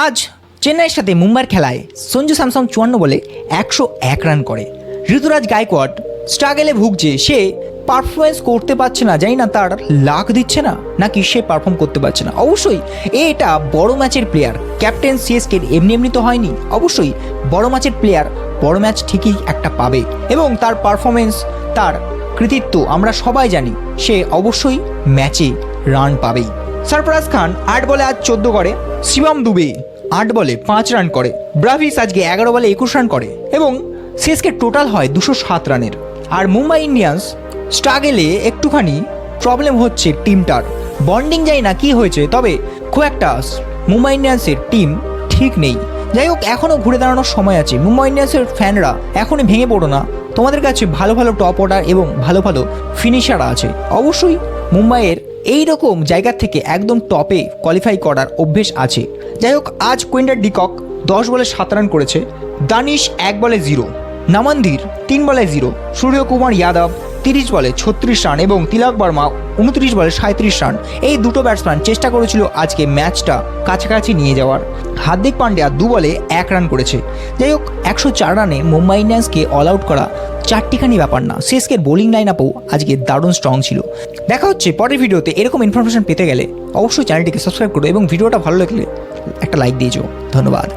আজ চেন্নাইয়ের সাথে মুম্বাইয়ের খেলায় সঞ্জু স্যামসং 54 বলে 101 রান করে। ঋতুরাজ গায়কোয়াড় স্ট্রাগলে ভুগছে, সে পারফরমেন্স করতে পারছে না, জানি না তার লাক দিচ্ছে না নাকি সে পারফর্ম করতে পারছে না। অবশ্যই এটা বড় ম্যাচের প্লেয়ার, ক্যাপ্টেন সিএসকের এমনি তো হয়নি। অবশ্যই বড় ম্যাচের প্লেয়ার বড় ম্যাচ ঠিকই একটা পাবে এবং তার পারফরমেন্স, তার কৃতিত্ব আমরা সবাই জানি, সে অবশ্যই ম্যাচে রান পাবেই। সরফরাজ খান 8 বলে আজ 14 করে, শিবম দুবে 8 বলে 5 রান করে, ব্রাভিস আজকে 11 বলে 21 রান করে এবং সিএসকে টোটাল হয় 207 রানের। আর মুম্বাই ইন্ডিয়ান্স স্ট্রাগেলে একটুখানি প্রবলেম হচ্ছে টিমটার, বন্ডিং যাই না কি হয়েছে, তবে খুব একটা মুম্বাই ইন্ডিয়ান্সের টিম ঠিক নেই। যাই হোক, এখনও ঘুরে দাঁড়ানোর সময় আছে। মুম্বাই ইন্ডিয়ান্সের ফ্যানরা এখনই ভেঙে পড়ো না, তোমাদের কাছে ভালো ভালো টপ অর্ডার এবং ভালো ভালো ফিনিশার আছে। অবশ্যই মুম্বাইয়ের এই রকম জায়গা থেকে একদম টপে কোয়ালিফাই করার অভ্যেস আছে। যাই হোক, আজ কুইন্টার ডিকক 10 বলে 7 রান করেছে, দানিশ 1 বলে 0, নামান্দির 3 বলে 0, সূর্যকুমার যাদব 30 বলে 36 রান এবং তিলক বর্মা 29 বলে 37 রান। এই দুটো ব্যাটসম্যান চেষ্টা করেছিল আজকে ম্যাচটা কাছাকাছি নিয়ে যাওয়ার। হার্দিক পান্ডিয়া 2 বলে 1 রান করেছে। যাই হোক, 104 রানে মুম্বাই ইন্ডিয়ান্সকে অল আউট করা চারটিখানি ব্যাপার না। সিএসকের বোলিং লাইন আপও আজকে দারুণ স্ট্রং ছিল। দেখা হচ্ছে পরের ভিডিওতে। এরকম ইনফরমেশন পেতে গেলে অবশ্যই চ্যানেলটিকে সাবস্ক্রাইব করো এবং ভিডিওটা ভালো লাগলে একটা লাইক দিয়ে যাও। ধন্যবাদ।